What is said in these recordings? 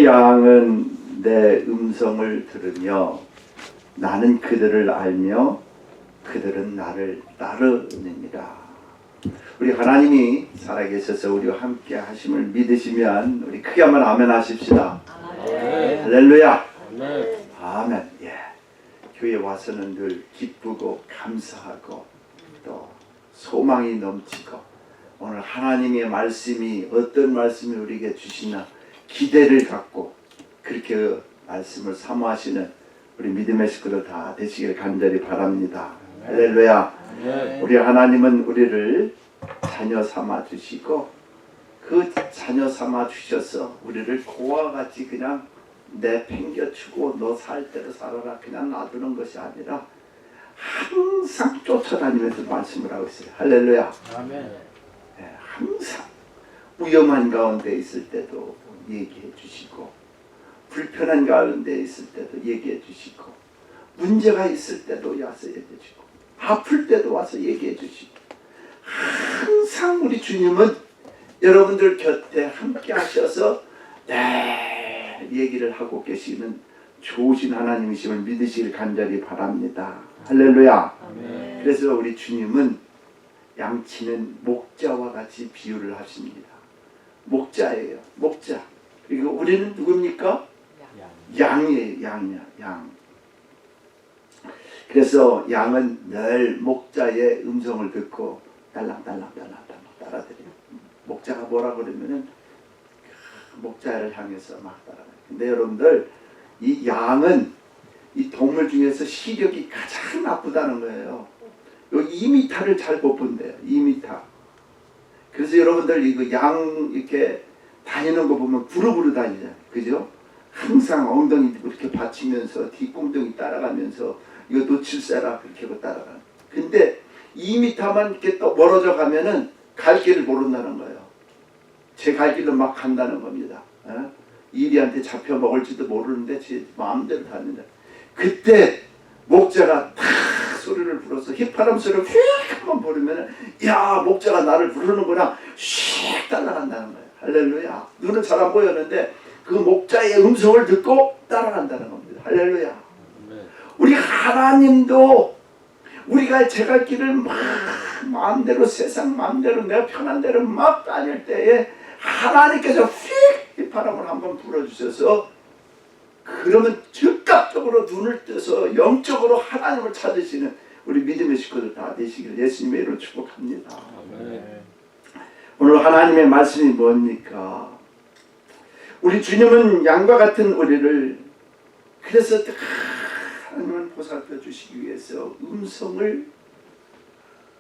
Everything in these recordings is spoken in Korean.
양은 내 음성을 들으며 나는 그들을 알며 그들은 나를 따르느니라. 우리 하나님이 살아계셔서 우리와 함께 하심을 믿으시면 우리 크게 한번 아멘 하십시다. 아멘. 할렐루야. 아멘. 아멘. 예. 교회 와서는 늘 기쁘고 감사하고 또 소망이 넘치고 오늘 하나님의 말씀이 어떤 말씀을 우리에게 주시나 기대를 갖고 그렇게 말씀을 사모하시는 우리 믿음의 식구들 다 되시길 간절히 바랍니다. 할렐루야. 우리 하나님은 우리를 자녀 삼아 주시고 그 자녀 삼아 주셔서 우리를 고와 같이 그냥 내팽겨주고 너 살 대로 살아라 그냥 놔두는 것이 아니라 항상 쫓아다니면서 말씀을 하고 있어요. 할렐루야. 아멘. 네, 항상 위험한 가운데 있을 때도 얘기해 주시고 불편한 가운데 있을 때도 얘기해 주시고 문제가 있을 때도 와서 얘기해 주시고 아플 때도 와서 얘기해 주시고 항상 우리 주님은 여러분들 곁에 함께 하셔서 얘기를 하고 계시는 좋으신 하나님이심을 믿으시길 간절히 바랍니다. 할렐루야. 아멘. 그래서 우리 주님은 양치는 목자와 같이 비유를 하십니다. 목자예요. 목자. 그리고 우리는 누굽니까? 양이에요. 양. 그래서 양은 늘 목자의 음성을 듣고 딸랑딸랑 따라들여요. 목자가 뭐라 그러면은 목자를 향해서 막 따라가요. 근데 여러분들 이 양은 이 동물 중에서 시력이 가장 나쁘다는 거예요. 요 2m를 잘 못 본대요. 2m. 그래서 여러분들 이거 양 이렇게 다니는 거 보면 부르부르 다니잖아요. 그죠? 항상 엉덩이 이렇게 받치면서 뒷공둥이 따라가면서 이거 놓칠세라 그렇게 하고 따라가요. 근데 2m만 이렇게 또 멀어져 가면은 갈 길을 모른다는 거예요. 제 갈 길로 막 간다는 겁니다. 이리한테 잡혀 먹을지도 모르는데 제 마음대로 다닌다. 그때 목자가 탁 소리를 불어서 휘파람 소리를 휙 한번 부르면 야 목자가 나를 부르는구나 휙 따라간다는 거예요. 할렐루야. 눈은 잘 안 보였는데 그 목자의 음성을 듣고 따라간다는 겁니다. 할렐루야. 우리 하나님도 우리가 제 갈 길을 막 마음대로 세상 마음대로 내가 편한 대로 막 다닐 때에 하나님께서 휙 휘파람을 한번 불어주셔서 그러면 즉각적으로 눈을 떠서 영적으로 하나님을 찾으시는 우리 믿음의 식구들 다 되시기를 예수님의 이름으로 축복합니다. 아멘. 오늘 하나님의 말씀이 뭡니까? 우리 주님은 양과 같은 우리를 그래서 하나님을 보살펴 주시기 위해서 음성을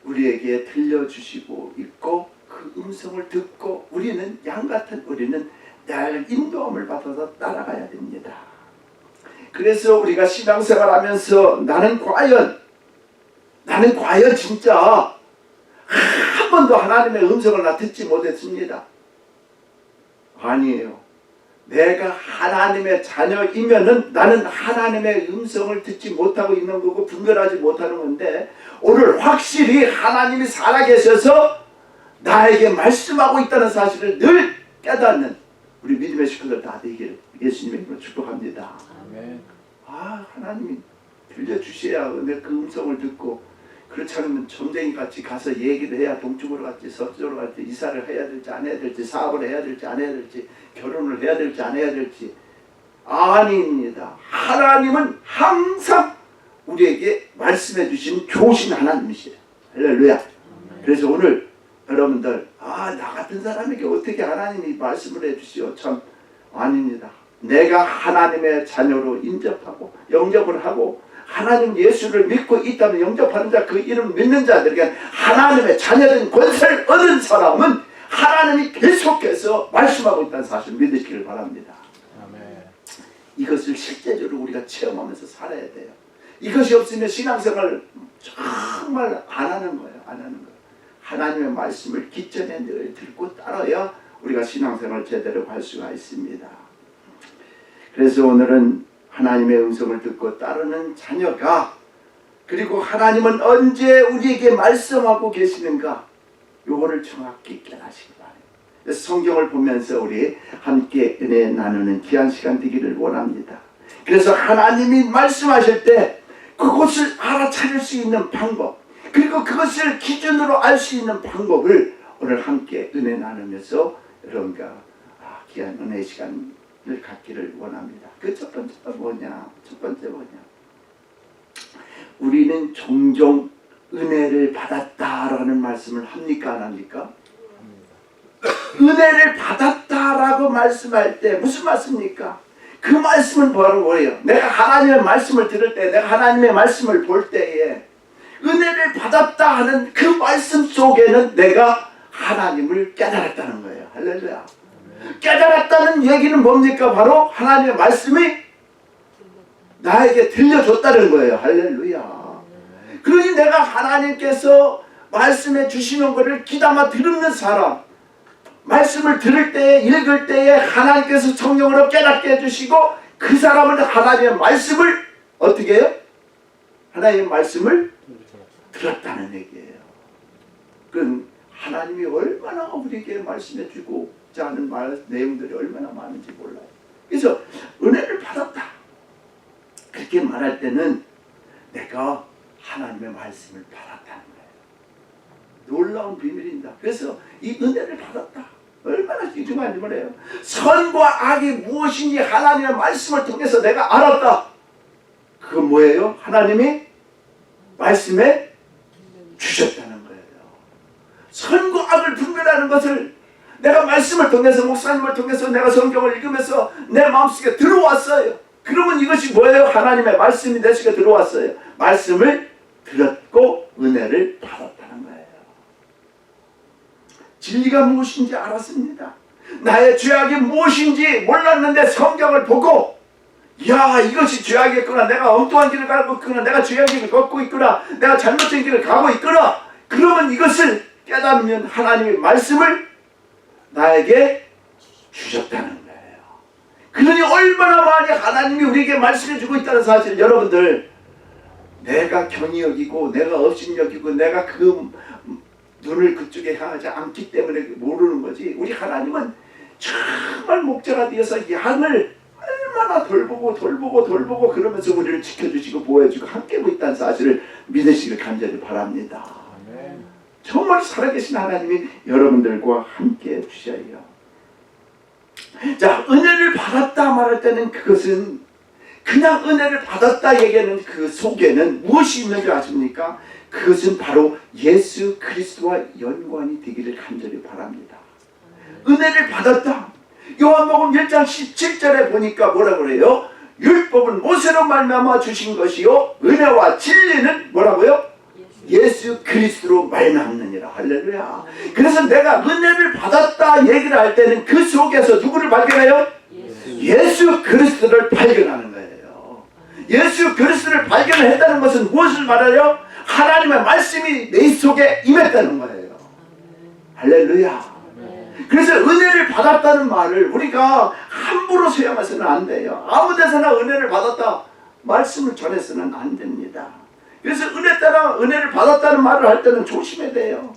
우리에게 들려주시고 있고 그 음성을 듣고 우리는 양 같은 우리는 늘 인도함을 받아서 따라가야 됩니다. 그래서 우리가 신앙생활하면서 나는 과연 진짜 한 번도 하나님의 음성을 나 듣지 못했습니다. 아니에요. 내가 하나님의 자녀이면은 나는 하나님의 음성을 듣지 못하고 있는 거고 분별하지 못하는 건데 오늘 확실히 하나님이 살아계셔서 나에게 말씀하고 있다는 사실을 늘 깨닫는 우리 믿음의 식구들 다 되기를 예수님의 이름으로 축복합니다. 아멘. 하나님이 들려주셔야 내 그 음성을 듣고 그렇지 않으면 점쟁이 같이 가서 얘기를 해야 동쪽으로 갈지 서쪽으로 갈지 이사를 해야 될지 안 해야 될지 사업을 해야 될지 안 해야 될지 결혼을 해야 될지 안 해야 될지 아닙니다. 하나님은 항상 우리에게 말씀해 주신 좋으신 하나님이시에요. 할렐루야. 그래서 오늘 여러분들 나 같은 사람에게 어떻게 하나님이 말씀을 해주시오. 참 아닙니다. 내가 하나님의 자녀로 인접하고 영접을 하고 하나님 예수를 믿고 있다면 영접하는 자 그 이름 믿는 자들에게 하나님의 자녀된 권세를 얻은 사람은 하나님이 계속해서 말씀하고 있다는 사실을 믿으시기를 바랍니다. 아멘. 이것을 실제적으로 우리가 체험하면서 살아야 돼요. 이것이 없으면 신앙생활을 정말 안 하는 거예요. 안 하는 거예요. 하나님의 말씀을 기전에 늘 듣고 따라야 우리가 신앙생활을 제대로 할 수가 있습니다. 그래서 오늘은 하나님의 음성을 듣고 따르는 자녀가 그리고 하나님은 언제 우리에게 말씀하고 계시는가 요거를 정확히 깨닫시기 바랍니다. 성경을 보면서 우리 함께 은혜 나누는 귀한 시간 되기를 원합니다. 그래서 하나님이 말씀하실 때 그것을 알아차릴 수 있는 방법, 그리고 그것을 기준으로 알 수 있는 방법을 오늘 함께 은혜 나누면서 여러분과 귀한 은혜 시간을 갖기를 원합니다. 그 첫 번째가 뭐냐? 첫 번째 뭐냐? 우리는 종종 은혜를 받았다라는 말씀을 합니까? 안 합니까? 은혜를 받았다라고 말씀할 때 무슨 말씀입니까? 그 말씀은 뭐예요? 내가 하나님의 말씀을 들을 때, 내가 하나님의 말씀을 볼 때에 은혜를 받았다 하는 그 말씀 속에는 내가 하나님을 깨달았다는 거예요. 할렐루야. 깨달았다는 얘기는 뭡니까? 바로 하나님의 말씀이 나에게 들려줬다는 거예요. 할렐루야. 그러니 내가 하나님께서 말씀해 주시는 것을 귀담아 듣는 사람, 말씀을 들을 때에, 읽을 때에 하나님께서 성령으로 깨닫게 해주시고 그 사람은 하나님의 말씀을 어떻게 해요? 하나님의 말씀을 들었다는 얘기예요. 그건 하나님이 얼마나 우리에게 말씀해 주고자 하는 내용들이 얼마나 많은지 몰라요. 그래서 은혜를 받았다 그렇게 말할 때는 내가 하나님의 말씀을 받았다는 거예요. 놀라운 비밀입니다. 그래서 이 은혜를 받았다 얼마나 중요한지 몰라요. 선과 악이 무엇인지 하나님의 말씀을 통해서 내가 알았다. 그건 뭐예요? 하나님이 말씀에 주셨다는 거예요. 선과 악을 분별하는 것을 내가 말씀을 통해서, 목사님을 통해서, 내가 성경을 읽으면서 내 마음속에 들어왔어요. 그러면 이것이 뭐예요? 하나님의 말씀이 내 속에 들어왔어요. 말씀을 들었고 은혜를 받았다는 거예요. 진리가 무엇인지 알았습니다. 나의 죄악이 무엇인지 몰랐는데 성경을 보고 야, 이것이 죄악이겠구나, 내가 엉뚱한 길을 가고 있구나, 내가 죄악의 길을 걷고 있구나, 내가 잘못된 길을 가고 있구나. 그러면 이것을 깨달으면 하나님의 말씀을 나에게 주셨다는 거예요. 그러니 얼마나 많이 하나님이 우리에게 말씀해 주고 있다는 사실을 여러분들, 내가 경히 여기고 내가 업신 여기고 내가 그 눈을 그쪽에 향하지 않기 때문에 모르는 거지. 우리 하나님은 정말 목자가 되어서 양을 얼마나 돌보고 그러면서 우리를 지켜주시고 보호해주고 함께하고 있다는 사실을 믿으시길 간절히 바랍니다. 정말 살아계신 하나님이 여러분들과 함께 해주셔요. 자, 은혜를 받았다 말할 때는 그것은 그냥 은혜를 받았다 얘기하는 그 속에는 무엇이 있는 줄 아십니까? 그것은 바로 예수 그리스도와 연관이 되기를 간절히 바랍니다. 은혜를 받았다. 요한복음 1장 17절에 보니까 뭐라 그래요? 율법은 모세로 말미암아 주신 것이요 은혜와 진리는 뭐라고요? 예수 그리스도로 말미암느니라. 할렐루야. 그래서 내가 은혜를 받았다 얘기를 할 때는 그 속에서 누구를 발견해요? 예수 그리스도를 발견하는 거예요. 예수 그리스도를 발견했다는 것은 무엇을 말해요? 하나님의 말씀이 내 속에 임했다는 거예요. 할렐루야. 그래서 은혜를 받았다는 말을 우리가 함부로 사용해서는 안 돼요. 아무 데서나 은혜를 받았다 말씀을 전해서는 안 됩니다. 그래서 은혜를 받았다는 말을 할 때는 조심해야 돼요.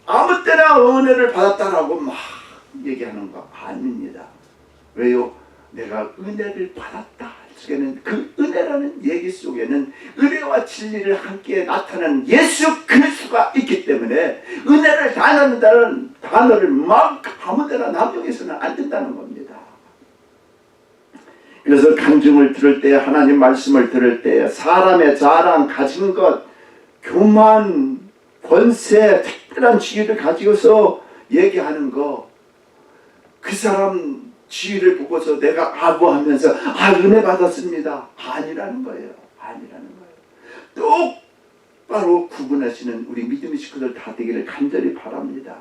아무 때나 은혜를 받았다라고 막 얘기하는 거 아닙니다. 왜요? 내가 은혜를 받았다 속에는, 그 은혜라는 얘기 속에는 은혜와 진리를 함께 나타내는 예수 그리스도가 있기 때문에 은혜를 다한다는 단어를 막 아무데나 남용해서는 안 된다는 겁니다. 그래서 간증을 들을 때, 하나님 말씀을 들을 때 사람의 자랑, 가진 것, 교만, 권세, 특별한 지위를 가지고서 얘기하는 거, 그 사람 지위를 보고서 내가 아부하면서 은혜 받았습니다. 아니라는 거예요. 아니라는 거예요. 똑바로 구분하시는 우리 믿음의 식구들 다 되기를 간절히 바랍니다.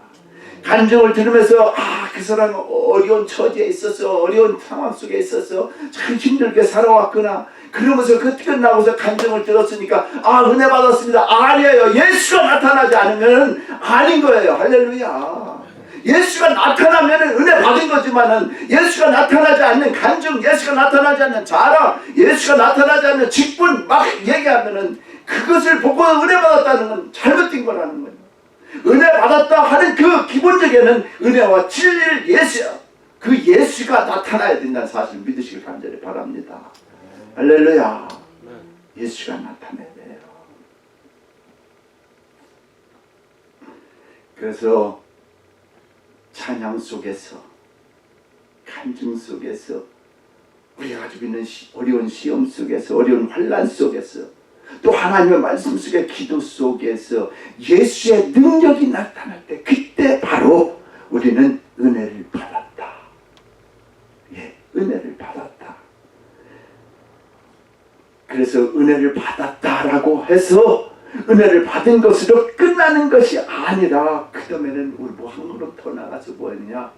간증을 들으면서 그 사람은 어려운 처지에 있어서, 어려운 상황 속에 있어서 참 힘들게 살아왔구나. 그러면서 그 끝나고서 간증을 들었으니까 은혜 받았습니다. 아니에요. 예수가 나타나지 않으면 아닌 거예요. 할렐루야. 예수가 나타나면 은혜 받은 거지만은 예수가 나타나지 않는 간증, 예수가 나타나지 않는 자랑, 예수가 나타나지 않는 직분 막 얘기하면은 그것을 보고 은혜 받았다는 건 잘못된 거라는 거예요. 은혜 받았다 하는 그 기본적에는 은혜와 진리를 예수야. 그 예수가 나타나야 된다는 사실을 믿으시길 간절히 바랍니다. 할렐루야. 예수가 나타나야 돼요. 그래서 찬양 속에서, 간증 속에서, 우리가 가지고 있는 어려운 시험 속에서, 어려운 환난 속에서, 또 하나님의 말씀 속에, 기도 속에서 예수의 능력이 나타날 때, 그때 바로 우리는 은혜를 받았다. 예, 은혜를 받았다. 그래서 은혜를 받았다라고 해서 은혜를 받은 것으로 끝나는 것이 아니라 그 다음에는 우리 뭐 한 걸음 더 나가서 뭐였냐,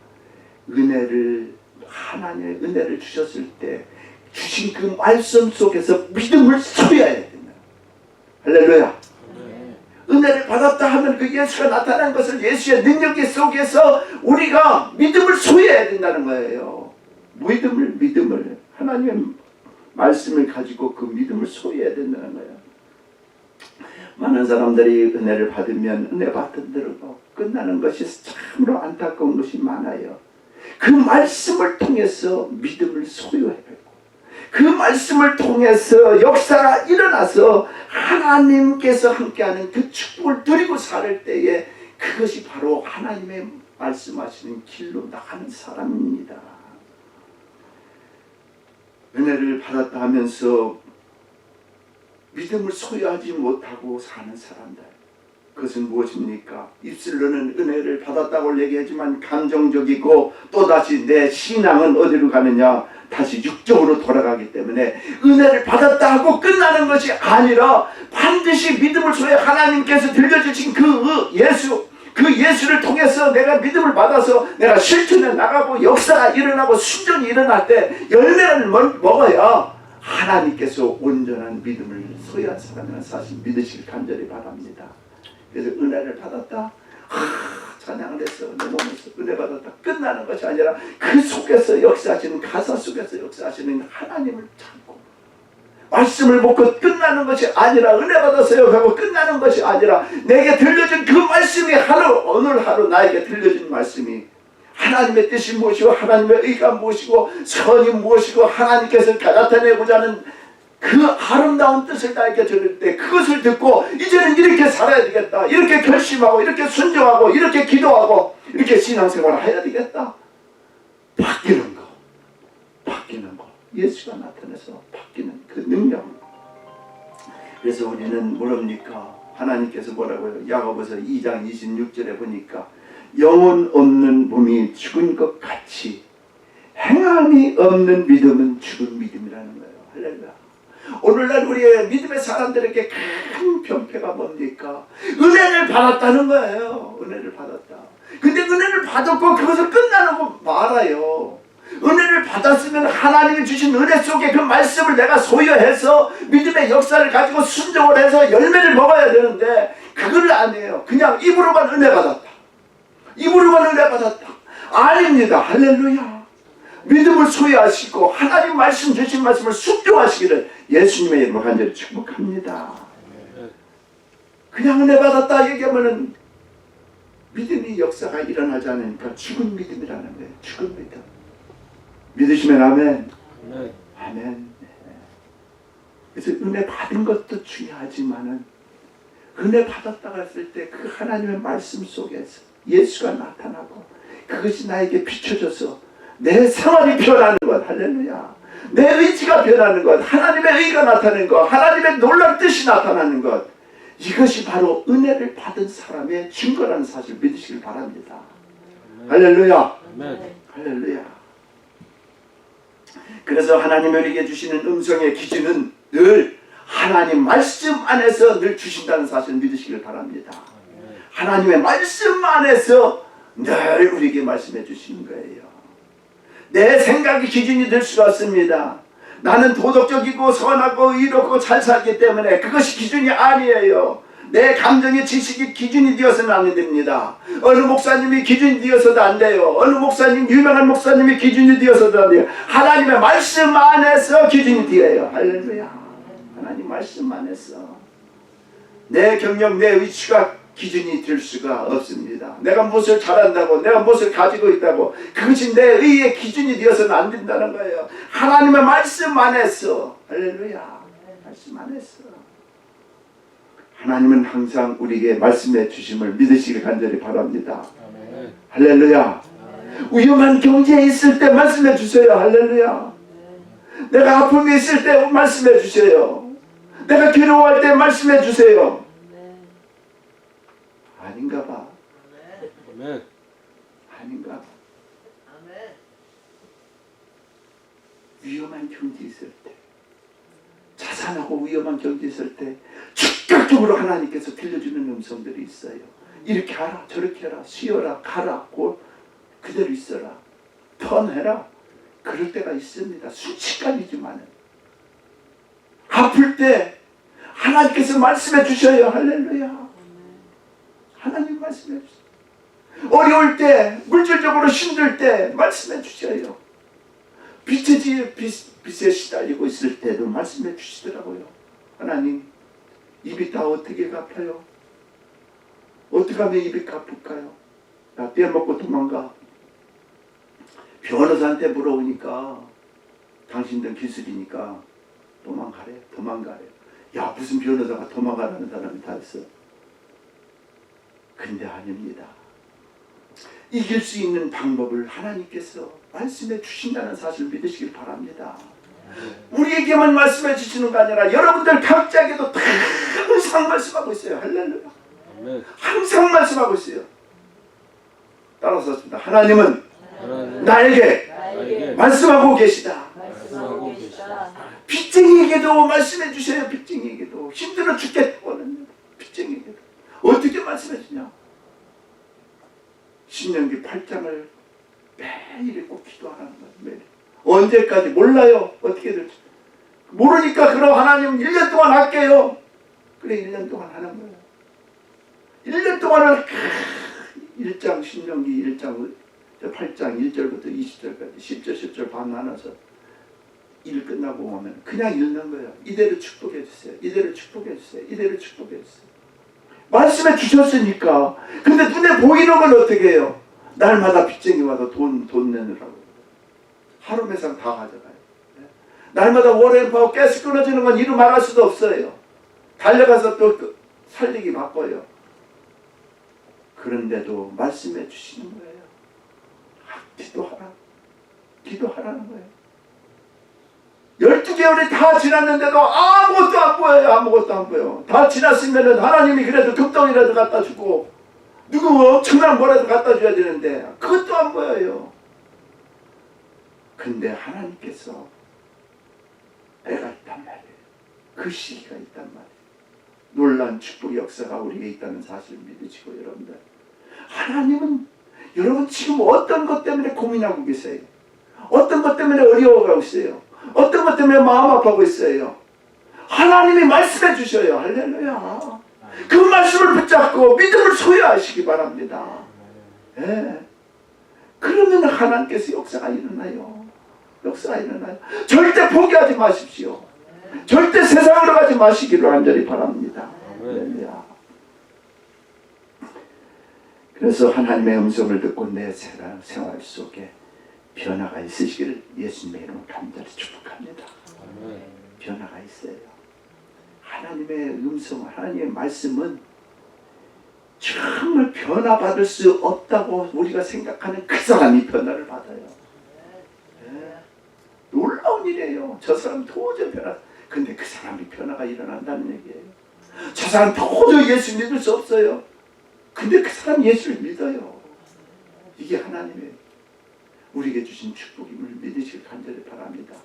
하나님의 은혜를 주셨을 때 주신 그 말씀 속에서 믿음을 소유해야 된다. 할렐루야. 은혜를 받았다 하면 그 예수가 나타난 것을, 예수의 능력 속에서 우리가 믿음을 소유해야 된다는 거예요. 믿음을 하나님의 말씀을 가지고 그 믿음을 소유해야 된다는 거예요. 많은 사람들이 은혜를 받으면 은혜 받은 대로 끝나는 것이 참으로 안타까운 것이 많아요. 그 말씀을 통해서 믿음을 소유해야 되고, 그 말씀을 통해서 역사가 일어나서 하나님께서 함께하는 그 축복을 누리고 살 때에 그것이 바로 하나님의 말씀하시는 길로 나가는 사람입니다. 은혜를 받았다 하면서 믿음을 소유하지 못하고 사는 사람들, 그것은 무엇입니까? 입술로는 은혜를 받았다고 얘기하지만 감정적이고, 또다시 내 신앙은 어디로 가느냐, 다시 육적으로 돌아가기 때문에 은혜를 받았다 하고 끝나는 것이 아니라 반드시 믿음을 소유해 하나님께서 들려주신 그 예수를 통해서 내가 믿음을 받아서 내가 실천해 나가고 역사가 일어나고 순종이 일어날 때 열매를 먹어야 하나님께서 온전한 믿음을 소유한 사람이라는 사실 믿으시길 간절히 바랍니다. 그래서 은혜를 받았다, 찬양을 해서 내 몸에서 은혜 받았다 끝나는 것이 아니라 그 속에서 역사하시는, 가사 속에서 역사하시는 하나님을 찾고, 말씀을 먹고 끝나는 것이 아니라, 은혜 받았어요 하고 끝나는 것이 아니라, 내게 들려준 그 말씀이 오늘 하루 나에게 들려준 말씀이 하나님의 뜻이 무엇이고 하나님의 의가 무엇이고 선이 무엇이고 하나님께서 나타내고자 하는 그 아름다운 뜻을 나에게 들을 때 그것을 듣고 이제는 이렇게 살아야 되겠다, 이렇게 결심하고 이렇게 순종하고 이렇게 기도하고 이렇게 신앙생활을 해야 되겠다. 바뀌는 거, 예수가 나타나서 바뀌는 그 능력. 그래서 우리는 뭐랍니까? 하나님께서 뭐라고요? 야고보서 2장 26절에 보니까 영혼 없는 몸이 죽은 것 같이 행함이 없는 믿음은 죽은 믿음이라는 거예요. 할렐루야. 오늘날 우리의 믿음의 사람들에게 큰 병폐가 뭡니까? 은혜를 받았다는 거예요. 은혜를 받았다. 근데 은혜를 받았고 그것을 끝나고 말아요. 은혜를 받았으면 하나님이 주신 은혜 속에 그 말씀을 내가 소유해서 믿음의 역사를 가지고 순종을 해서 열매를 먹어야 되는데 그걸 안 해요. 그냥 입으로만 은혜 받았다, 입으로만 은혜 받았다. 아닙니다. 할렐루야. 믿음을 소유하시고 하나님 말씀 주신 말씀을 순종하시기를 예수님의 이름으로 간절히 축복합니다. 그냥 은혜 받았다 얘기하면은 믿음이 역사가 일어나지 않으니까 죽은 믿음이라는 거예요. 죽은 믿음. 믿으시면 아멘. 아멘. 그래서 은혜 받은 것도 중요하지만은 은혜 받았다고 했을 때 그 하나님의 말씀 속에서 예수가 나타나고 그것이 나에게 비춰져서 내 생활이 변하는 것, 할렐루야. 내 의지가 변하는 것, 하나님의 의가 나타나는 것, 하나님의 놀라운 뜻이 나타나는 것, 이것이 바로 은혜를 받은 사람의 증거라는 사실을 믿으시길 바랍니다. 할렐루야. 할렐루야. 그래서 하나님이 우리에게 주시는 음성의 기준은 늘 하나님 말씀 안에서 늘 주신다는 사실을 믿으시길 바랍니다. 하나님의 말씀 안에서 늘 우리에게 말씀해 주시는 거예요. 내 생각이 기준이 될 수가 없습니다. 나는 도덕적이고 선하고 의롭고 잘 살기 때문에 그것이 기준이 아니에요. 내 감정의 지식이 기준이 되어서는 안 됩니다. 어느 목사님이 기준이 되어서도 안 돼요. 어느 목사님, 유명한 목사님이 기준이 되어서도 안 돼요. 하나님의 말씀 안에서 기준이 되어요. 할렐루야. 하나님 말씀 안에서 내 경력, 내 위치가 기준이 될 수가 없습니다. 내가 무엇을 잘한다고, 내가 무엇을 가지고 있다고, 그것이 내 의의 기준이 되어서는 안 된다는 거예요. 하나님의 말씀 안에서, 할렐루야, 말씀 안에서 하나님은 항상 우리에게 말씀해 주심을 믿으시길 간절히 바랍니다. 아멘. 할렐루야. 위험한 경제에 있을 때 말씀해 주세요. 할렐루야. 내가 아픔이 있을 때 말씀해 주세요. 내가 괴로워할 때 말씀해 주세요. 아닌가 봐. 아멘. 아닌가 봐. 위험한 경제 있을 때, 자산하고 위험한 경제 있을 때 즉각적으로 하나님께서 들려주는 음성들이 있어요. 이렇게 하라, 저렇게 하라, 쉬어라, 가라, 그대로 있어라, 턴해라. 그럴 때가 있습니다. 순식간이지만 아플 때 하나님께서 말씀해 주셔요. 할렐루야. 하나님 말씀해 주세요. 어려울 때, 물질적으로 힘들 때 말씀해 주셔요. 빚에 시달리고 있을 때도 말씀해 주시더라고요. 하나님, 입이 다 어떻게 갚아요? 어떻게 하면 입이 갚을까요? 나 떼먹고 도망가. 변호사한테 물어보니까 당신들 기술이니까 도망가래. 야, 무슨 변호사가 도망가라는 사람이 다 있어. 근데 아닙니다. 이길 수 있는 방법을 하나님께서 말씀해 주신다는 사실을 믿으시길 바랍니다. 우리에게만 말씀해 주시는 거 아니라 여러분들 각자에게도 항상 말씀하고 있어요. 할렐루야. 항상 말씀하고 있어요. 따라서 했습니다. 하나님은 나에게 말씀하고 계시다. 빚쟁이에게도 말씀해 주세요. 빚쟁이에게도. 힘들어 죽겠거든요. 빚쟁이에게도. 어떻게 말씀해 주냐? 신명기 8장을 매일 꼭 기도하라는 거예요. 매일. 언제까지 몰라요. 어떻게 될지 모르니까 그럼 하나님 1년 동안 할게요. 그래, 1년 동안 하는 거예요. 1년 동안을 1장 신명기 1장 8장 1절부터 20절까지 10절 10절 반 나눠서 일 끝나고 오면 그냥 읽는 거예요. 이대로 축복해 주세요. 이대로 축복해 주세요. 이대로 축복해 주세요. 말씀해 주셨으니까. 근데 눈에 보이는 건 어떻게 해요? 날마다 빚쟁이 와서 돈 내느라고. 하루 매상 다 가져가요. 날마다 워렌파워 가스 끊어지는 건 이루 말할 수도 없어요. 달려가서 또 살리기 바빠요. 그런데도 말씀해 주시는 거예요. 기도하라는 거예요. 12개월이 다 지났는데도 아무것도 안 보여요. 아무것도 안 보여. 다 지났으면 하나님이 그래도 금덩이라도 갖다 주고 누구 엄청난 뭐라도 갖다 줘야 되는데 그것도 안 보여요. 근데 하나님께서 때가 있단 말이에요. 그 시기가 있단 말이에요. 놀라운 축복의 역사가 우리에게 있다는 사실을 믿으시고 여러분들, 하나님은 여러분 지금 어떤 것 때문에 고민하고 계세요? 어떤 것 때문에 어려워가고 있어요? 어떤 것 때문에 마음 아파하고 있어요? 하나님이 말씀해 주셔요. 할렐루야. 그 말씀을 붙잡고 믿음을 소유하시기 바랍니다. 예. 그러면 하나님께서 역사가 일어나요. 역사가 일어나요. 절대 포기하지 마십시오. 절대 세상으로 가지 마시기를 간절히 바랍니다. 할렐루야. 그래서 하나님의 음성을 듣고 내 생활 속에 변화가 있으시기를 예수님의 이름으로 간절히 축복합니다. 변화가 있어요. 하나님의 음성, 하나님의 말씀은 정말 변화받을 수 없다고 우리가 생각하는 그 사람이 변화를 받아요. 네. 놀라운 일이에요. 저 사람 도저히 근데 그 사람이 변화가 일어난다는 얘기예요. 저 사람 도저히 예수 믿을 수 없어요. 근데 그 사람 예수를 믿어요. 이게 하나님의 우리에게 주신 축복임을 믿으시길 간절히 바랍니다.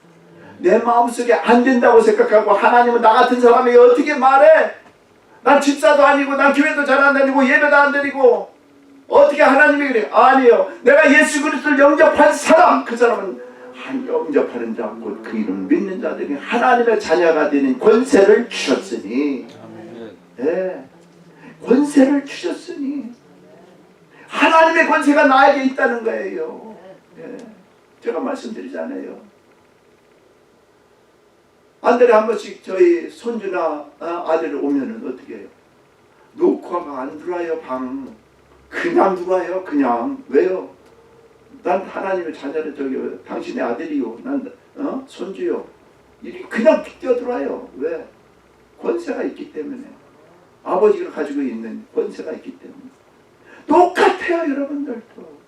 내 마음속에 안 된다고 생각하고 하나님은 나 같은 사람에게 어떻게 말해? 난 집사도 아니고 난 교회도 잘 안 다니고 예배도 안 드리고 어떻게 하나님이 그래? 아니요. 내가 예수 그리스도를 영접한 사람, 그 사람은 영접하는 자, 곧 그 이름 믿는 자들이 하나님의 자녀가 되는 권세를 주셨으니, 예, 권세를 주셨으니 하나님의 권세가 나에게 있다는 거예요. 예, 제가 말씀드리잖아요. 한 달에 한 번씩 저희 손주나 아들 오면은 어떻게 해요? 녹화가 안 들어와요. 방 그냥 들어와요. 그냥. 왜요? 난 하나님의 자녀를 저기 당신의 아들이요. 난 손주요. 이렇게 그냥 뛰어들어와요. 왜? 권세가 있기 때문에. 아버지가 가지고 있는 권세가 있기 때문에. 똑같아요. 여러분들도.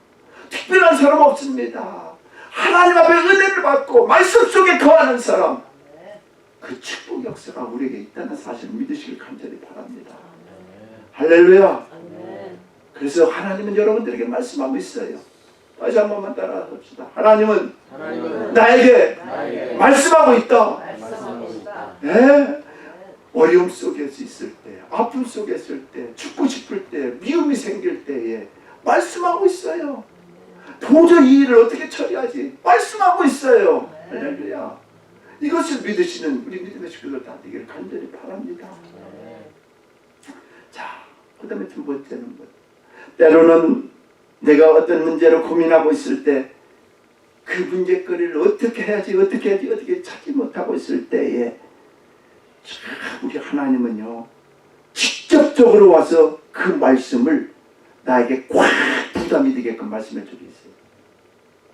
특별한 사람 없습니다. 하나님 앞에 은혜를 받고 말씀 속에 거하는 사람, 그 축복 역사가 우리에게 있다는 사실을 믿으시길 간절히 바랍니다. 할렐루야. 그래서 하나님은 여러분들에게 말씀하고 있어요. 다시 한 번만 따라 합시다. 하나님은 나에게 말씀하고 있다. 네? 어려움 속에서 있을 때, 아픔 속에 있을 때, 죽고 싶을 때, 미움이 생길 때에 말씀하고 있어요. 도저히 이 일을 어떻게 처리하지? 말씀하고 있어요. 할렐루야. 이것을 믿으시는 우리 믿음의 식구들 다 되기를 간절히 바랍니다. 자, 그 다음에 두 번째는 뭐? 때로는 내가 어떤 문제로 고민하고 있을 때 그 문제거리를 어떻게 해야지 어떻게 찾지 못하고 있을 때에 우리 하나님은요 직접적으로 와서 그 말씀을 나에게 꽉 부담이 되게끔 말씀해 주고 있어요.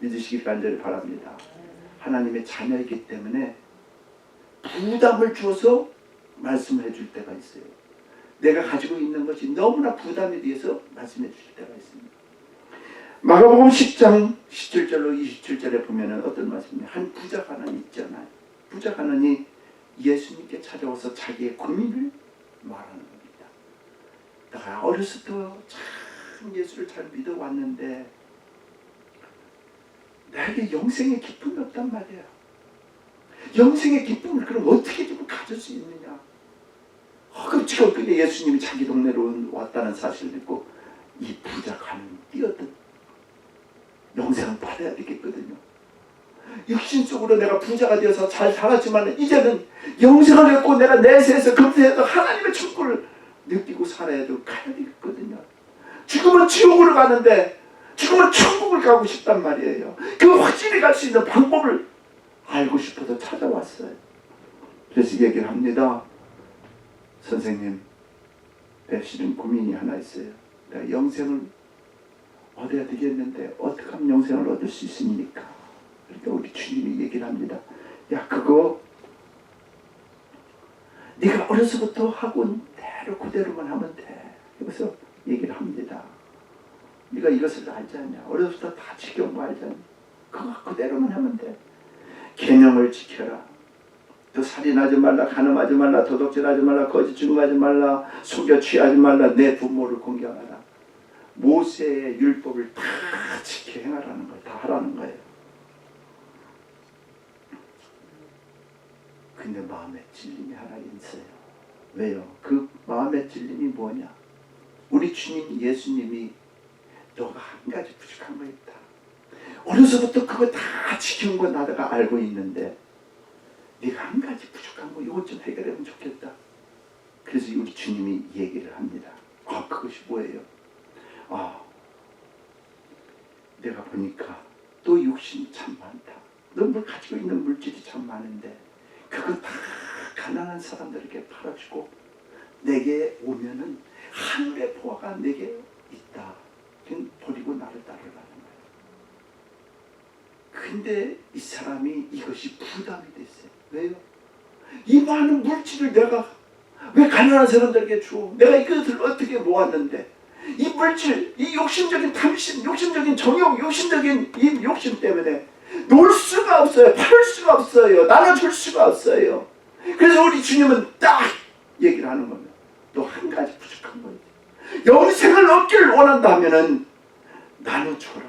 믿으시길 간절히 바랍니다. 하나님의 자녀이기 때문에 부담을 주어서 말씀해 줄 때가 있어요. 내가 가지고 있는 것이 너무나 부담이 돼서 말씀해 주실 때가 있습니다. 마가복음 10장 17절로 27절에 보면은 어떤 말씀이냐. 한 부자간원이 있잖아요. 부자간원이 예수님께 찾아와서 자기의 고민을 말하는 겁니다. 내가 어렸을 때 참 예수를 잘 믿어왔는데 나에게 영생의 기쁨이 없단 말이야. 영생의 기쁨을 그럼 어떻게 좀 가질 수 있느냐. 허겁지겁 근데 예수님이 자기 동네로 왔다는 사실을 듣고 이 부자간원이 뛰어든 영생을 받아야 되겠거든요. 육신적으로 내가 부자가 되어서 잘 살았지만 이제는 영생을 갖고 내가 내세에서 금세에서 하나님의 축복을 느끼고 살아야도 가야 되겠거든요. 지금은 지옥으로 가는데 지금은 천국을 가고 싶단 말이에요. 그 확실히 갈 수 있는 방법을 알고 싶어서 찾아왔어요. 그래서 얘기를 합니다. 선생님, 실은 고민이 하나 있어요. 내가 영생을 얻어야 되겠는데 어떻게 하면 영생을 얻을 수 있습니까? 그러니까 우리 주님이 얘기를 합니다. 야, 그거 네가 어려서부터 하고 대로 그대로만 하면 돼. 그래서 얘기를 합니다. 네가 이것을 알지 않냐? 어려서부터 다 지켜온 거 알지 않냐? 그거 그대로만 하면 돼. 계명을 지켜라. 또 살인하지 말라, 간음하지 말라, 도둑질하지 말라, 거짓 증거하지 말라, 속여 취하지 말라, 내 부모를 공경하라. 모세의 율법을 다 지켜 행하라는 거예요. 다 하라는 거예요. 근데 마음에 찔림이 하나 있어요. 왜요? 그 마음의 찔림이 뭐냐? 우리 주님 예수님이 너가 한 가지 부족한 거 있다. 어려서부터 그거 다 지킨 거 나가 알고 있는데 네가 한 가지 부족한 거 이것 좀 해결하면 좋겠다. 그래서 우리 주님이 얘기를 합니다. 그것이 뭐예요? 내가 보니까 또 욕심이 참 많다. 너 뭐 가지고 있는 물질이 참 많은데 그거 다 가난한 사람들에게 팔아주고 내게 오면은 하늘의 보화가 내게 있다. 버리고 나를 따르라는 거예요. 근데 이 사람이 이것이 부담이 됐어요. 왜요? 이 많은 물질을 내가 왜 가난한 사람들에게 줘? 내가 이것을 어떻게 모았는데 이 물질, 이 욕심적인 탐심, 욕심적인 정욕, 욕심적인 이 욕심 때문에 놓을 수가 없어요. 팔을 수가 없어요. 나눠줄 수가 없어요. 그래서 우리 주님은 딱 얘기를 하는 겁니다. 또 한 가지 부족한 거예요. 영생을 얻기를 원한다면은 나눠줘라.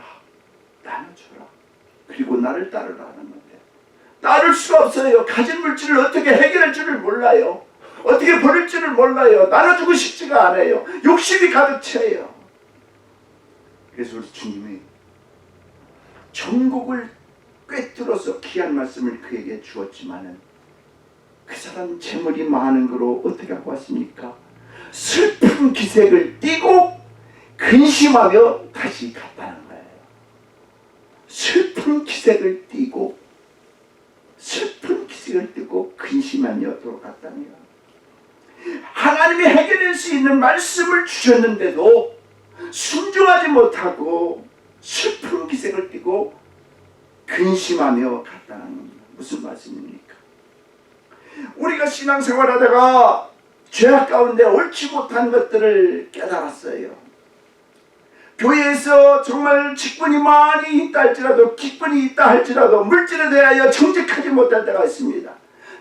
나눠줘라. 그리고 나를 따르라는 건데 따를 수가 없어요. 가진 물질을 어떻게 해결할 줄을 몰라요. 어떻게 버릴 줄을 몰라요. 나눠주고 싶지가 않아요. 욕심이 가득 차요. 그래서 우리 주님이 전국을 꿰뚫어서 귀한 말씀을 그에게 주었지만은 그 사람 재물이 많은 거로 어떻게 하고 왔습니까? 슬픈 기색을 띠고 근심하며 다시 갔다는 거예요. 슬픈 기색을 띠고 근심하며 돌아갔다는 거예요. 하나님이 해결할 수 있는 말씀을 주셨는데도 순종하지 못하고 슬픈 기색을 띠고 근심하며 갔다는 겁니다. 무슨 말씀입니까? 우리가 신앙생활하다가 죄악 가운데 옳지 못한 것들을 깨달았어요. 교회에서 정말 직분이 많이 있다 할지라도, 기분이 있다 할지라도 물질에 대하여 정직하지 못할 때가 있습니다.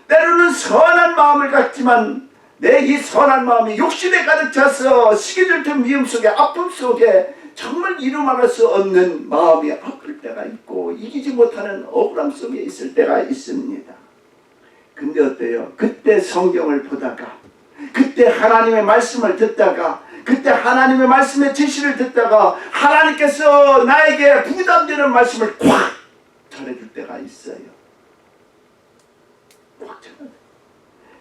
때로는 선한 마음을 갖지만 내 이 선한 마음이 욕심에 가득 차서 시기질투 미움 속에, 아픔 속에 정말 이루말할 수 없는 마음이 아플 때가 있고 이기지 못하는 억울함 속에 있을 때가 있습니다. 근데 어때요? 그때 성경을 보다가, 그때 하나님의 말씀을 듣다가, 그때 하나님의 말씀의 지시를 듣다가 하나님께서 나에게 부담되는 말씀을 콱 전해줄 때가 있어요. 꽉 전해요.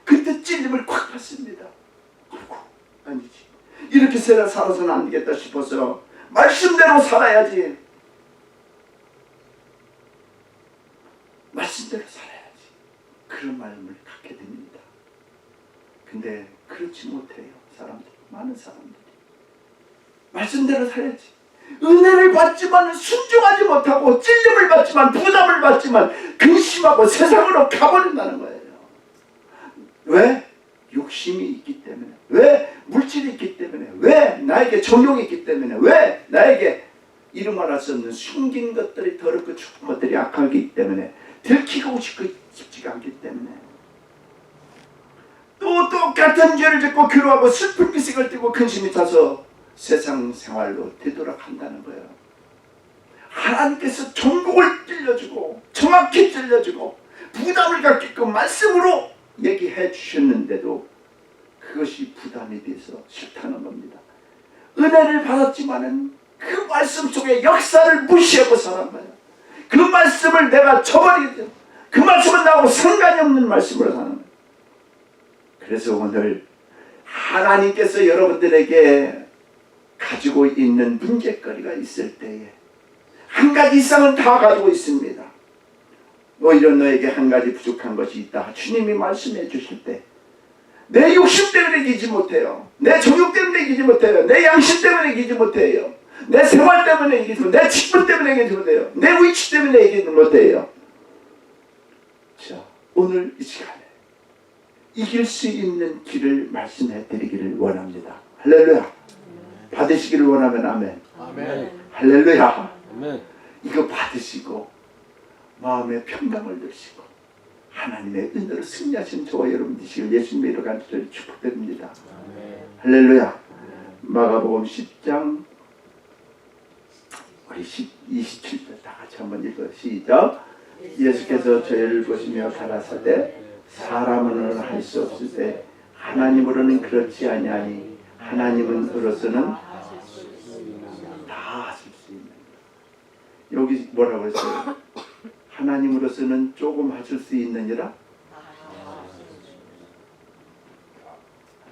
그때 찔림을 콱 받습니다. 아니지, 이렇게 살아서는 안 되겠다 싶어서 말씀대로 살아야지, 말씀대로 살아야지, 그런 마음을 갖게 됩니다. 근데 그렇지 못해요. 사람들, 많은 사람들이 말씀대로 살아야지, 은혜를 받지만 순종하지 못하고 찔림을 받지만 부담을 받지만 근심하고 세상으로 가버린다는 거예요. 왜? 욕심이 있기 때문에, 왜? 물질이 있기 때문에, 왜? 나에게 정욕이 있기 때문에, 왜? 나에게 이름 말할 수 없는 숨긴 것들이 더럽고 죽은 것들이 악하기 때문에, 들키고 싶지가 않기 때문에, 또 똑같은 죄를 짓고 괴로워하고 슬픈 기색을 띠고 근심이 타서 세상 생활로 되돌아간다는 거예요. 하나님께서 정복을 찔러주고 정확히 찔러주고 부담을 갖게끔 말씀으로 얘기해 주셨는데도 그것이 부담이 돼서 싫다는 겁니다. 은혜를 받았지만은 그 말씀 속에 역사를 무시하고 사는 거예요. 그 말씀을 내가 저버리게, 그 말씀은 나하고 상관이 없는 말씀으로 사는 거예요. 그래서 오늘 하나님께서 여러분들에게 가지고 있는 문제거리가 있을 때에 한 가지 이상은 다 가지고 있습니다. 오히려 너에게 한 가지 부족한 것이 있다, 주님이 말씀해 주실 때, 내 욕심 때문에 이기지 못해요, 내 정욕 때문에 이기지 못해요, 내 양심 때문에 이기지 못해요, 내 생활 때문에 이기지 못해요, 내 직분 때문에 이기지 못해요, 내 위치 때문에 이기지 못해요. 자, 오늘 이 시간에 이길 수 있는 길을 말씀해 드리기를 원합니다. 할렐루야. 받으시기를 원하면 아멘. 아멘. 할렐루야. 아멘. 이거 받으시고 마음의 평강을 누리시고 하나님의 은혜로 승리하신 저와 여러분 되시길 예수님의 이름으로 간절히 축복드립니다. 아멘. 할렐루야. 마가복음 10장 우리 27절 다 같이 한번 읽어요. 시작. 예수께서 저희를 보시며 가라사대 사람으로는 할 수 없을 때 하나님으로는 그렇지 아니하니 하나님으로서는 다 하실 수 있는. 여기 뭐라고 했어요? 하나님으로서는 조금 하실 수 있느니라?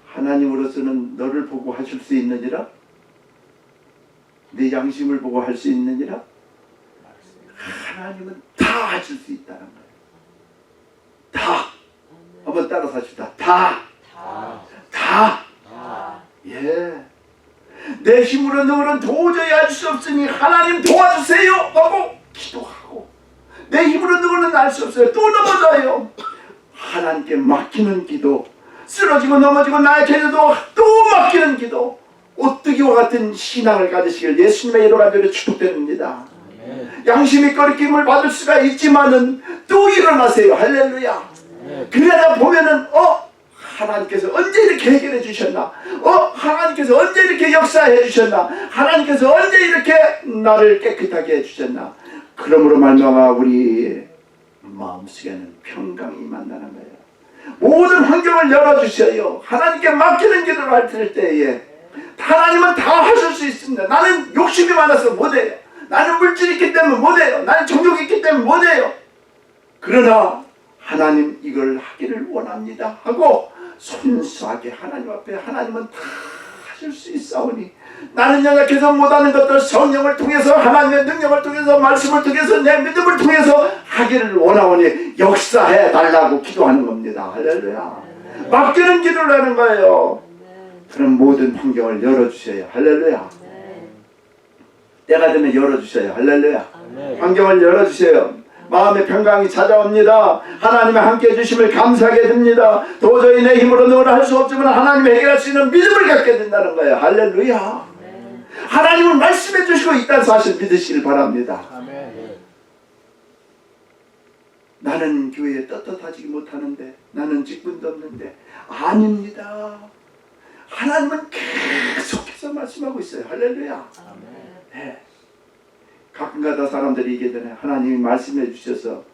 하나님으로서는 너를 보고 하실 수 있느니라? 내 양심을 보고 할 수 있느니라? 하나님은 다 하실 수 있다는 거예요. 다. 한번 따라서 합시다. 다. 예. 내 힘으로 너는 도저히 할 수 없으니 하나님 도와주세요 하고 기도하고, 내 힘으로 너는 알 수 없어요, 또 넘어져요, 하나님께 맡기는 기도, 쓰러지고 넘어지고 나약해져도 또 맡기는 기도, 오뜨기와 같은 신앙을 가지시길 예수님의 이름으로 간절히 축복드립니다. 양심이 꺼리낌을 받을 수가 있지만은 또 일어나세요. 할렐루야. 그러다 보면은 하나님께서 언제 이렇게 해결해 주셨나, 하나님께서 언제 이렇게 역사해 주셨나, 하나님께서 언제 이렇게 나를 깨끗하게 해 주셨나. 그러므로 말미암아 우리 마음속에는 평강이 만나는 거예요. 모든 환경을 열어주셔요. 하나님께 맡기는 기도를 할 때에 하나님은 다 하실 수 있습니다. 나는 욕심이 많아서 못해요, 나는 물질이 있기 때문에 못해요, 나는 정욕이 있기 때문에 못해요. 그러나 하나님 이걸 하기를 원합니다 하고 순수하게 하나님 앞에, 하나님은 다 하실 수 있사오니 나는 연약해서 못하는 것들 성령을 통해서, 하나님의 능력을 통해서, 말씀을 통해서, 내 믿음을 통해서 하기를 원하오니 역사해 달라고 기도하는 겁니다. 할렐루야. 맡기는 기도를 하는 거예요. 그런 모든 환경을 열어주셔요. 할렐루야. 때가 되면 열어주셔요. 할렐루야. 환경을 열어주세요. 마음의 평강이 찾아옵니다. 하나님의 함께 해주심을 감사하게 됩니다. 도저히 내 힘으로 누구를 할 수 없지만 하나님이 해결할 수 있는 믿음을 갖게 된다는 거예요. 할렐루야. 하나님은 말씀해 주시고 있다는 사실 믿으시길 바랍니다. 나는 교회에 떳떳하지 못하는데, 나는 직분도 없는데, 아닙니다. 하나님은 계속해서 말씀하고 있어요. 할렐루야. 네. 가끔가다 사람들이 얘기하잖아요. 하나님이 말씀해 주셔서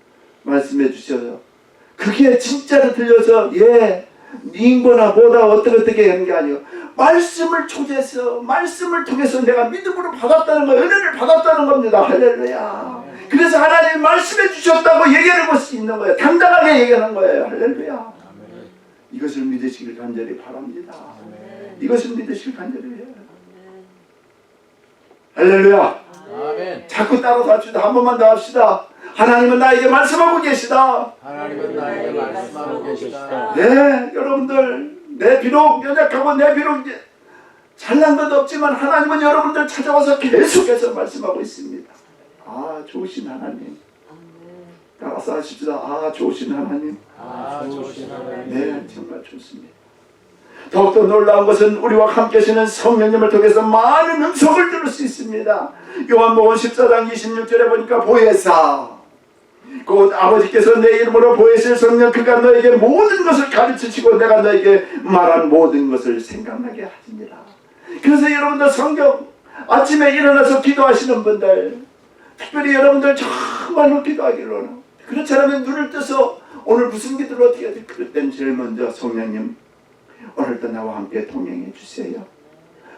그게 진짜로 들려서 네 인거나 뭐다 어떻게 하는 게 아니에요. 말씀을 초대해서 말씀을 통해서 내가 믿음으로 받았다는 거예요. 은혜를 받았다는 겁니다. 할렐루야. 그래서 하나님이 말씀해 주셨다고 얘기할 수 있는 거예요. 당당하게 얘기하는 거예요. 할렐루야. 이것을 믿으시길 간절히 바랍니다. 이것을 믿으시길 간절히 해요. 할렐루야. 아멘. 자꾸 따라서 합시다. 한 번만 더 합시다. 하나님은 나에게 말씀하고 계시다. 하나님은 나에게 말씀하고 계시다. 네, 여러분들, 내 비록 연약하고 내 비록 잘난 것도 없지만 하나님은 여러분들 찾아와서 계속해서 말씀하고 있습니다. 아, 좋으신 하나님. 따라서 하십시다. 아, 좋으신 하나님. 좋으신 하나님. 네, 정말 좋습니다. 더욱더 놀라운 것은 우리와 함께 하시는 성령님을 통해서 많은 음성을 들을 수 있습니다. 요한복음 14장 26절에 보니까 보혜사, 곧 아버지께서 내 이름으로 보혜실 성령, 그가 너에게 모든 것을 가르치시고 내가 너에게 말한 모든 것을 생각나게 하시니라. 그래서 여러분들 성경 아침에 일어나서 기도하시는 분들, 특별히 여러분들 정말로 기도하기를 원합니다. 그렇지 않으면 눈을 떠서 오늘 무슨 기도를 어떻게 해야 돼? 그럴 땐 제일 먼저 성령님, 오늘도 나와 함께 동행해 주세요.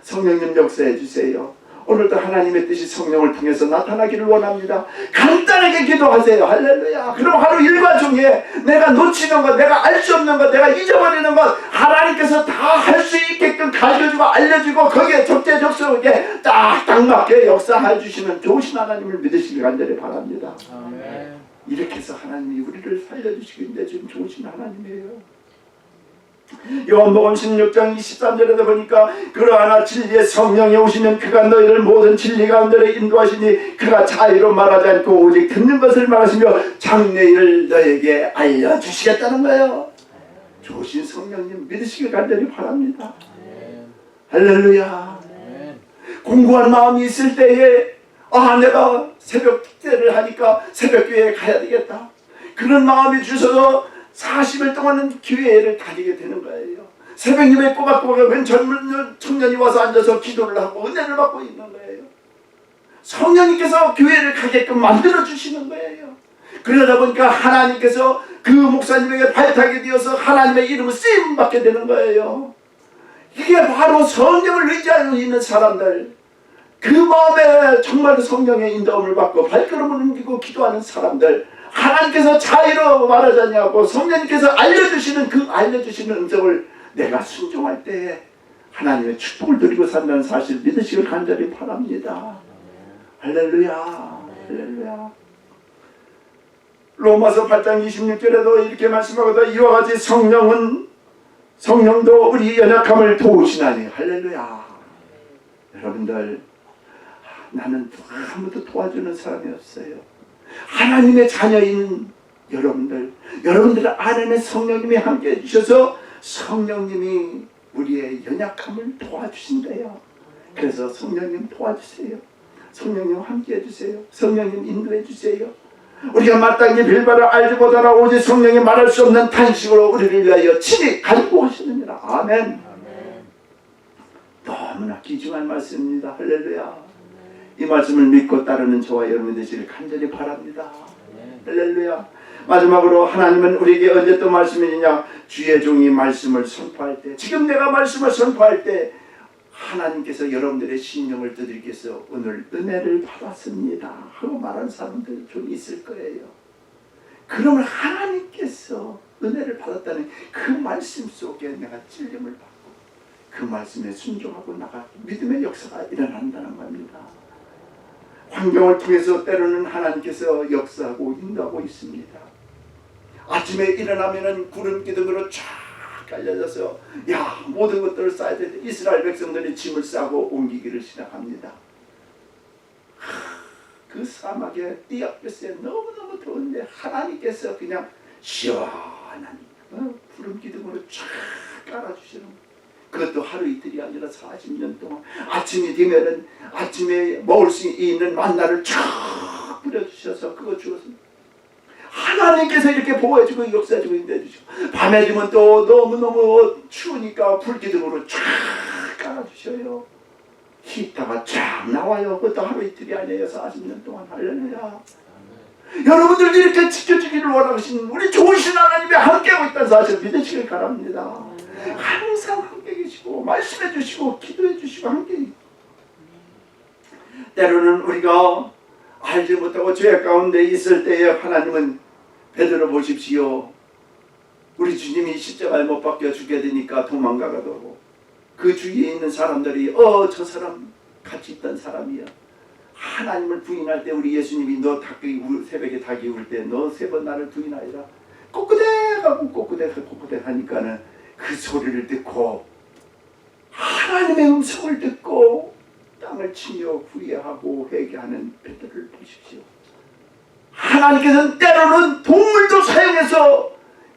성령님 역사해 주세요. 오늘도 하나님의 뜻이 성령을 통해서 나타나기를 원합니다. 간단하게 기도하세요. 할렐루야. 그럼 하루 일과 중에 내가 놓치는 것, 내가 알 수 없는 것, 내가 잊어버리는 것 하나님께서 다 할 수 있게끔 가르쳐주고 알려주고 거기에 적재적소에 딱딱 맞게 역사해 주시는 좋으신 하나님을 믿으시길 간절히 바랍니다. 아멘. 이렇게 해서 하나님이 우리를 살려주시는데 지금 좋으신 하나님이에요. 요한복음 16장 23절에도 보니까 그러하나 진리의 성령이 오시면 그가 너희를 모든 진리 가운데로 인도하시니 그가 자의로 말하지 않고 오직 듣는 것을 말하시며 장래일을 너에게 알려주시겠다는 거예요. 좋으신 성령님 믿으시길 간절히 바랍니다. 할렐루야. 공부한 마음이 있을 때에 내가 새벽 특대를 하니까 새벽교회에 가야 되겠다. 그런 마음이 주셔서 40일 동안은 교회를 다니게 되는 거예요. 새벽 예배 꼬박꼬박 웬 젊은 청년이 와서 앉아서 기도를 하고 은혜를 받고 있는 거예요. 성령님께서 교회를 가게끔 만들어 주시는 거예요. 그러다 보니까 하나님께서 그 목사님에게 발탁이 되어서 하나님의 이름을 쓰임 받게 되는 거예요. 이게 바로 성령을 의지하고 있는 사람들, 그 마음에 정말 성령의 인도함을 받고 발걸음을 옮기고 기도하는 사람들, 하나님께서 자의로 말하지 않냐고 성령님께서 알려주시는 그 알려주시는 음성을 내가 순종할 때 하나님의 축복을 누리고 산다는 사실 믿으시길 간절히 바랍니다. 할렐루야. 할렐루야. 로마서 8장 26절에도 이렇게 말씀하거든. 이와 같이 성령도 우리 연약함을 도우시나니. 할렐루야. 여러분들, 나는 아무도 도와주는 사람이 없어요. 하나님의 자녀인 여러분들 안에는 성령님이 함께 해주셔서 성령님이 우리의 연약함을 도와주신대요. 그래서 성령님 도와주세요. 성령님 함께 해주세요. 성령님 인도해 주세요. 우리가 마땅히 빌바를 알지 못하나 오직 성령이 말할 수 없는 탄식으로 우리를 위하여 친히 간구하시느니라. 아멘. 너무나 귀중한 말씀입니다. 할렐루야. 이 말씀을 믿고 따르는 저와 여러분 되시길 간절히 바랍니다. 할렐루야. 마지막으로 하나님은 우리에게 언제 또 말씀이 있냐? 주의 종이 말씀을 선포할 때, 지금 내가 말씀을 선포할 때 하나님께서 여러분들의 심령을 두드리기 위해서 오늘 은혜를 받았습니다 하고 말하는 사람들 좀 있을 거예요. 그러면 하나님께서 은혜를 받았다는 그 말씀 속에 내가 찔림을 받고 그 말씀에 순종하고 나가 믿음의 역사가 일어난다는 겁니다. 환경을 통해서 때로는 하나님께서 역사하고 인도하고 있습니다. 아침에 일어나면은 구름 기둥으로 쫙 갈려져서 야 모든 것들을 쌓아야 돼. 이스라엘 백성들이 짐을 싸고 옮기기를 시작합니다. 그 사막에 띠약볕에 너무너무 더운데 하나님께서 그냥 시원한 구름 기둥으로 쫙 깔아주시는 거예요. 그것도 하루 이틀이 아니라 40년 동안 아침이 되면은 아침에 먹을 수 있는 만나를 쫙 뿌려주셔서 그거 주었습니다. 하나님께서 이렇게 보호해주고 역사해주고 인도해주시고 밤에 되면 또 너무너무 추우니까 불기둥으로 쫙 깔아주셔요. 히타가 쫙 나와요. 그것도 하루 이틀이 아니에요. 40년 동안. 할렐루야. 여러분들도 이렇게 지켜주기를 원하시는 우리 좋으신 하나님이 함께하고 있다는 사실 믿으시길 바랍니다. 항상 함께 계시고 말씀해 주시고 기도해 주시고 함께. 때로는 우리가 알지 못하고 죄 가운데 있을 때에 하나님은 베드로 보십시오. 우리 주님이 십자가에 못 박혀 죽게 되니까 도망가가도 그 주위에 있는 사람들이 저 사람 같이 있던 사람이야. 하나님을 부인할 때 우리 예수님이 너 새벽에 닭이 울 때 너 3번 나를 부인하리라. 꼬꾸대가고 꼬꾸대 하니까는 그 소리를 듣고 하나님의 음성을 듣고 땅을 치며 후회하고 회개하는 베드로를 보십시오. 하나님께서는 때로는 동물도 사용해서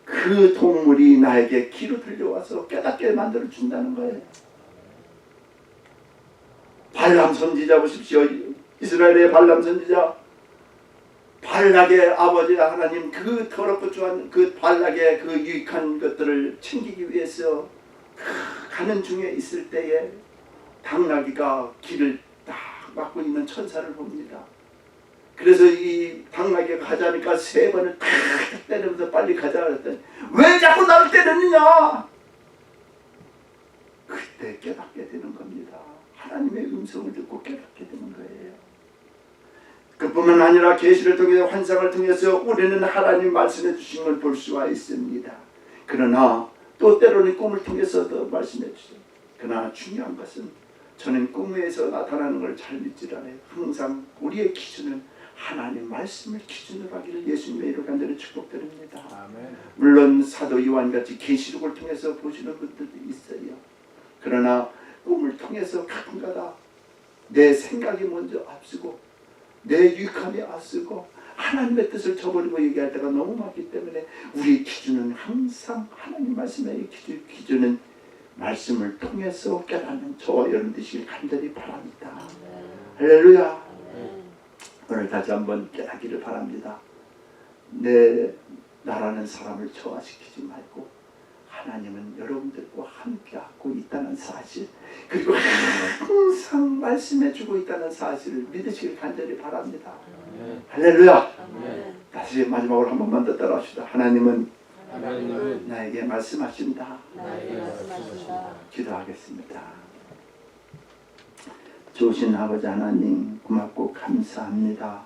그 동물이 나에게 귀로 들려와서 깨닫게 만들어 준다는 거예요. 발람 선지자 보십시오. 이스라엘의 발람 선지자, 발락의 아버지 하나님 그 더럽고 좋아하는 그 발락의 그 유익한 것들을 챙기기 위해서 가는 중에 있을 때에 당나귀가 길을 딱 막고 있는 천사를 봅니다. 그래서 이 당나귀가 가자니까 3번을 탁 때리면서 빨리 가자 그랬더니 왜 자꾸 나를 때리느냐. 그때 깨닫게 되는 겁니다. 하나님의 음성을 듣고 깨닫게 되는 거예요. 그뿐만 아니라 계시를 통해서 환상을 통해서 우리는 하나님 말씀해 주신 걸 볼 수가 있습니다. 그러나 또 때로는 꿈을 통해서도 말씀해 주세요. 그러나 중요한 것은 저는 꿈에서 나타나는 걸 잘 믿지 않아요. 항상 우리의 기준은 하나님 말씀을 기준으로 하기를 예수님의 이름으로 간절히 축복드립니다. 아멘. 물론 사도 요한같이 계시록을 통해서 보시는 분들도 있어요. 그러나 꿈을 통해서 가끔가다 내 생각이 먼저 앞서고 내 유익함이 앞서고 하나님의 뜻을 저버리고 얘기할 때가 너무 많기 때문에 우리의 기준은 항상 하나님 말씀의 기준은 말씀을 통해서 깨닫는 저와 여러분 되시길 간절히 바랍니다. 할렐루야. 오늘 다시 한번 깨닫기를 바랍니다. 내 나라는 사람을 저하시키지 말고 하나님은 여러분들과 함께하고 있다는 사실, 그리고 항상 말씀해주고 있다는 사실을 믿으시길 간절히 바랍니다. 할렐루야. 다시 마지막으로 한 번만 더 따라합시다. 하나님은 나에게 말씀하신다. 기도하겠습니다. 좋으신 아버지 하나님 고맙고 감사합니다.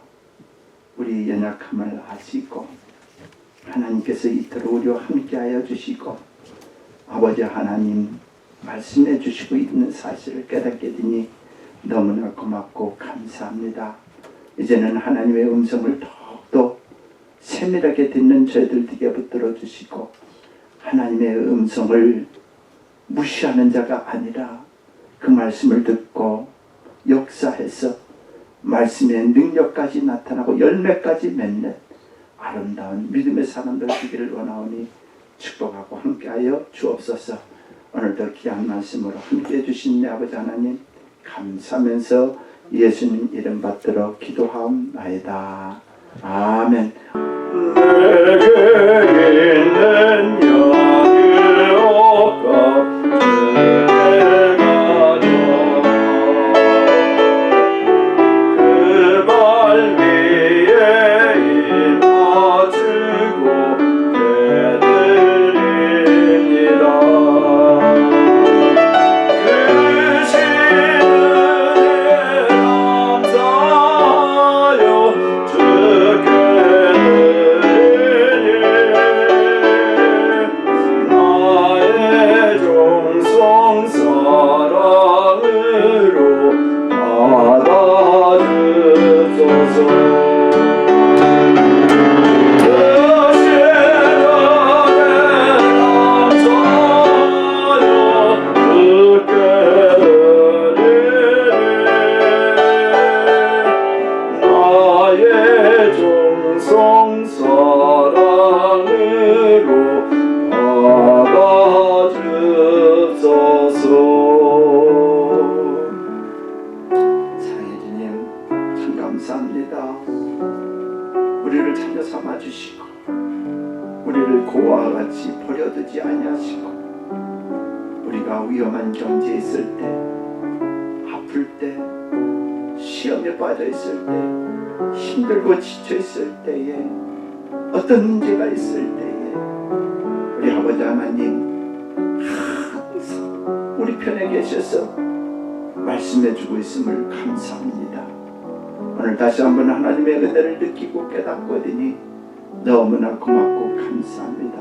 우리 연약함을 아시고 하나님께서 이토록 우리와 함께하여 주시고 아버지 하나님 말씀해 주시고 있는 사실을 깨닫게 되니 너무나 고맙고 감사합니다. 이제는 하나님의 음성을 더욱더 세밀하게 듣는 저희들에게 붙들어 주시고 하나님의 음성을 무시하는 자가 아니라 그 말씀을 듣고 역사해서 말씀의 능력까지 나타나고 열매까지 맺는 아름다운 믿음의 사람들 되기를 원하오니 축복하고 함께하여 주옵소서. 오늘도 귀한 말씀으로 함께해 주신 내 아버지 하나님 감사하면서 예수님 이름 받들어 기도하옵나이다. 아멘. 내게 있는 영이 없고 받아주소서. 사랑의 주님, 참 감사합니다. 우리를 찾아 삼아주시고 우리를 고아와 같이 버려두지 아니하시고 우리가 위험한 경지에 있을 때, 아플 때, 시험에 빠져 있을 때, 힘들고 지쳐 있을 때에, 어떤 문제가 있을 때에 우리 아버지 하나님 항상 우리 편에 계셔서 말씀해주고 있음을 감사합니다. 오늘 다시 한번 하나님의 은혜를 느끼고 깨닫거든요. 너무나 고맙고 감사합니다.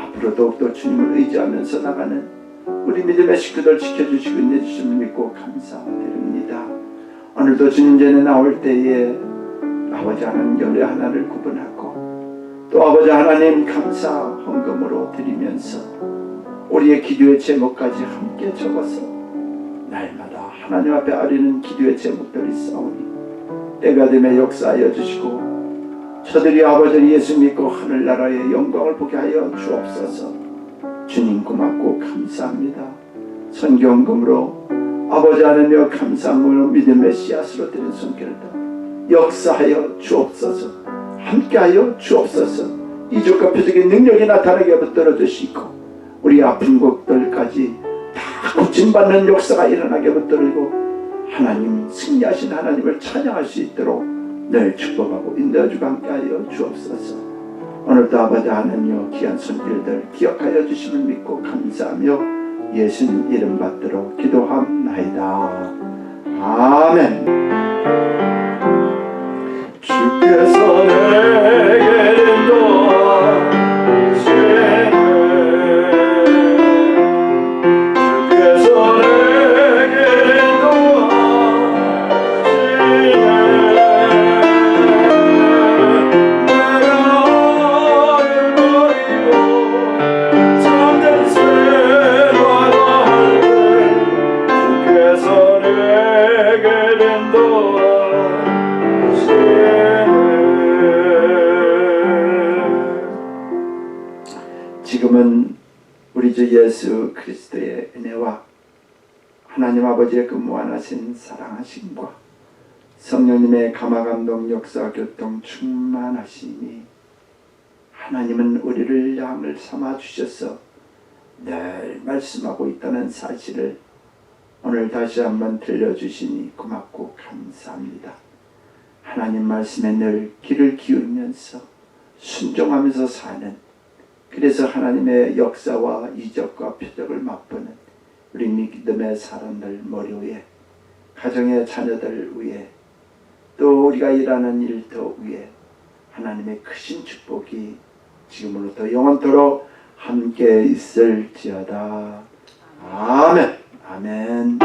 앞으로 더욱더 주님을 의지하면서 나가는 우리 믿음의 식구들 지켜주시고 인내주심을 믿고 감사드립니다. 오늘도 주님 전에 나올 때에 아버지 하나님 열의 하나를 구분하고 또 아버지 하나님 감사 헌금으로 드리면서 우리의 기도의 제목까지 함께 적어서 날마다 하나님 앞에 아리는 기도의 제목들이 싸우니 때가 되면 역사하여 주시고 저들이 아버지를 예수 믿고 하늘나라의 영광을 보게 하여 주옵소서. 주님 고맙고 감사합니다. 선경금으로 아버지 하나님의 감사함으로 믿음의 씨앗으로 드린 손길을 역사하여 주옵소서. 함께하여 주옵소서. 이적과 표적의 능력이 나타나게 붙들어 주시고 우리 아픈 곳들까지 다 고침받는 역사가 일어나게 붙들고 하나님 승리하신 하나님을 찬양할 수 있도록 늘 축복하고 인도해주고 함께하여 주옵소서. 오늘도 아버지 하나님여 귀한 손길들 기억하여 주심을 믿고 감사하며 예수님 이름 받들어 기도합나이다. 아멘. 주께서 내게 인도하시네. 주께서 내게 지금은 우리 주 예수 그리스도의 은혜와 하나님 아버지의 그 무한하신 사랑하심과 성령님의 감화감동 역사 교통 충만하시니 하나님은 우리를 양을 삼아 주셔서 늘 말씀하고 있다는 사실을 오늘 다시 한번 들려주시니 고맙고 감사합니다. 하나님 말씀에 늘 귀를 기울이면서 순종하면서 사는, 그래서 하나님의 역사와 이적과 표적을 맛보는 우리 믿음의 사람들 머리 위에, 가정의 자녀들 위에, 또 우리가 일하는 일터 위에 하나님의 크신 축복이 지금으로부터 영원토록 함께 있을지어다. 아멘. 아멘.